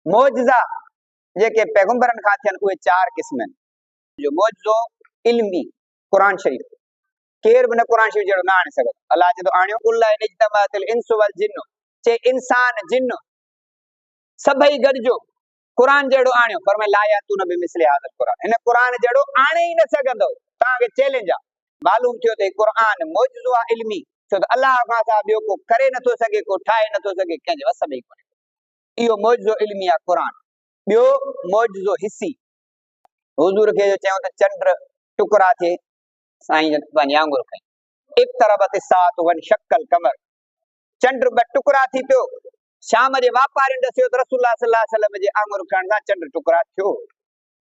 मोजज़ा जेके पैगंबरन खां थियन उहे चार क़िस्म आहिनि। जो मोजज़ो इल्मी क़ुरान शरीफ, केर बि न क़ुरान शरीफ जहिड़ो न आणे सघंदो। अलाह चए थो आणियो कुल इन इज्तमाअतिल इंसु वल जिन्नु, चे इंसान जिन्न सभई गॾिजो क़ुरान जहिड़ो आणियो, पर ला यातून बिमिस्लि हाज़िल क़ुरान, हिन क़ुरान जहिड़ो आणे ई न सघंदो। तव्हांखे चैलेंज आहे। मालूम थियो त क़ुरान मोजज़ो आहे इल्मी, छो त अलाह खां सवाइ ॿियो को करे नथो सघे, को ठाहे नथो सघे, कंहिंजे वस में ई कोन्हे। इहो मोजज़ो इल्मी आहे क़ुरान। ॿियो मोजज़ो हिस्सी, हुज़ूर खे चयो त चंड टुकड़ा थिए, साईं जन पंहिंजी आंगुर खईं, इक़्तरबत अस्साअतु वन शक्कल कमर, चंड ॿ टुकड़ा थी पियो। शाम जे वापारियुनि ॾसियो त रसूलुल्लाह सल्लल्लाहु अलैहि वसल्लम जे आंगुर खणण सां चंड टुकड़ा थियो।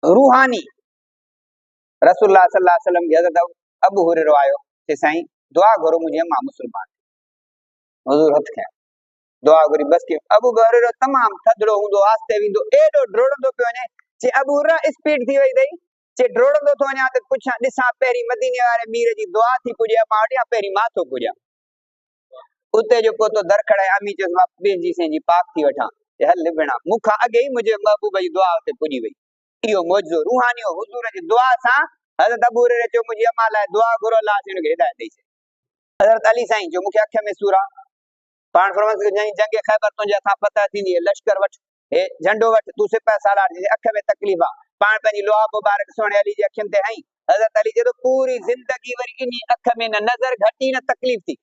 रूहानी रसूलुल्लाह सल्लल्लाहु अलैहि वसल्लम जी हज़रत अबू हुरैरा आयो कि साईं दुआ घुरो, मुंहिंजी अम्मा मुस्लमान, हुज़ूर हथ खयां, दुआ घुरी बस कि अबू हुरैरा तमाम थधड़ो हूंदो, आस्ते वेंदो, एॾो डोड़ंदो पियो वञे, चे अबू हुरैरा स्पीड थी वई अथई, चे डोड़ंदो थो वञा त पुछां ॾिसां पहिरीं मदीने वारे मीर जी दुआ थी पुॼे मां वटि या पहिरीं मां थो पुॼां। उते जो पोतो दर खड़ाए, अमी चयोसि मां पंहिंजी साईं जी पाक थी वठां, हल लिबड़ा मूंखां अॻे ई मुंहिंजे महबूब जी दुआ उते पुॼी वई। इहो मोजज़ो रूहानी हो, हुज़ूर जी दुआ सां हज़रत अबू हुरैरा चयो मुंहिंजी अम्मा लाइ दुआ घुरो, अलाह हुनखे हिदायत ॾेई छॾी। हज़रत अली साईं जो मूंखे अख में सूर आहे, पाण फरमाइनि जंहिं जंग ख़ैबर तुंहिंजे हथां फतह थींदी, लश्कर वठ, हे झंडो वठ, तूं सिपाही सालार जी अख में तकलीफ़ आहे, पाण पंहिंजी लोहा मुबारक सोने अली जी अखियुनि ते हईं। हज़रत अली चए थो पूरी ज़िंदगी वरी इन्ही अख में न नज़र घटी न तकलीफ़ थी,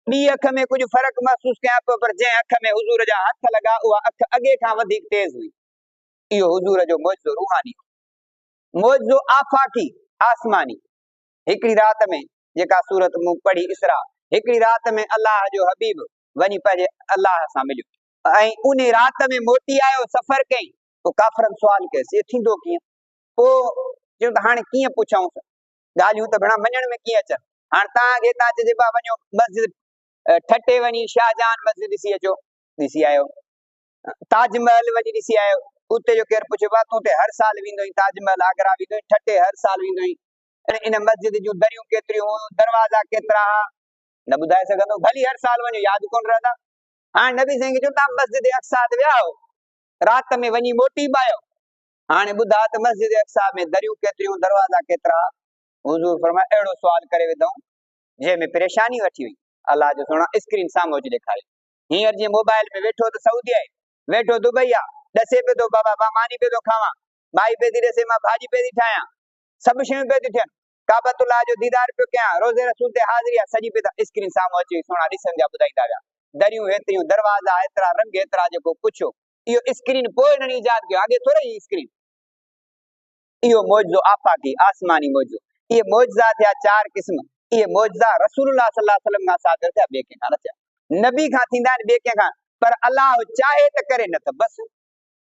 ॿी अख में कुछ फर्क महसूस कयां पियो, पर जंहिं अख में हुज़ूर जा हथ लगा उहा अख अॻे खां वधीक तेज हुई। इहो हुज़ूर जो मोजज़ो रूहानी। मोजज़ो आफाकी आसमानी, हिकिड़ी रात में जेका सूरत मूं पढ़ी इसरा, हिकिड़ी रात में अल्लाह जो हबीब वञी पंहिंजे अल्लाह सां मिलियो ऐं उन रात में मोटी आयो, सफ़र कई। पोइ काफ़रनि सुवाल कयसि ये थींदो कीअं? पोइ चयो त हाणे कीअं पुछऊंसि, ॻाल्हियूं त भेण मञण में कीअं अचनि। हाणे तव्हांखे हितां अचे जेका वञो मस्जिद ठटे वञी शाहजहान मस्जिद ॾिसी अचो, ॾिसी आयो, ताजमहल वञी ॾिसी आयो, उते जो केरु पुछे बा तूं ते हर साल वेंदो आहीं, ताजमहल आगरा वेंदो आहीं, ठटे हर साल वेंदो आहीं, इन मस्जिद जूं दरियूं केतिरियूं हुयूं, दरवाज़ा केतिरा, न ॿुधाए सघंदो, भली हर साल वञो यादि कोन रहंदा। हाणे नबी साईं खे चयो तव्हां मस्जिद अक़सा ते विया हो, राति में वञी मोटी बि आयो, हाणे ॿुधा त मस्जिद अक़सा में दरियूं केतिरियूं, दरवाज़ा केतिरा। हुज़ूर फरमाए अहिड़ो सुवाल करे विधऊं जंहिंमें परेशानी वठी हुई। अल्लाह जो सोना स्क्रीन साम्हूं अची ॾेखारे, हींअर जीअं मोबाइल में वेठो त सऊदी आहे, वेठो दुबई आहे, ॾसे पियो थो बाबा मां मानी पियो थो खावां, माई पे थी ॾसे मां भाॼी पे थी ठाहियां, सभु शयूं पे थी थियनि, काबतुल्लाह जो दीदार पियो कयां, रोज़े रसूल ते हाज़िरी आहे, सॼी पे स्क्रीन साम्हूं अची सोना ॾिसनि जा ॿुधाईंदा विया, दरियूं हेतिरियूं, दरवाज़ा हेतिरा, रंग हेतिरा, जेको पुछो। इहो स्क्रीन पोइ हिननि ईजाद कयो, अॻे थोरे ई स्क्रीन। इहो मोजज़ो आफाकी आसमानी मोजज़ो। इहे मोजज़ा थिया चार क़िस्म। इहे मोजज़ा रसूलुल्लाह सल्लल्लाहु अलैहि वसल्लम खां सादर थिया, ॿिए कंहिंखां न थिया। नबी खां थींदा आहिनि ॿिए कंहिंखां, पर अलाह चाहे त करे न त बस।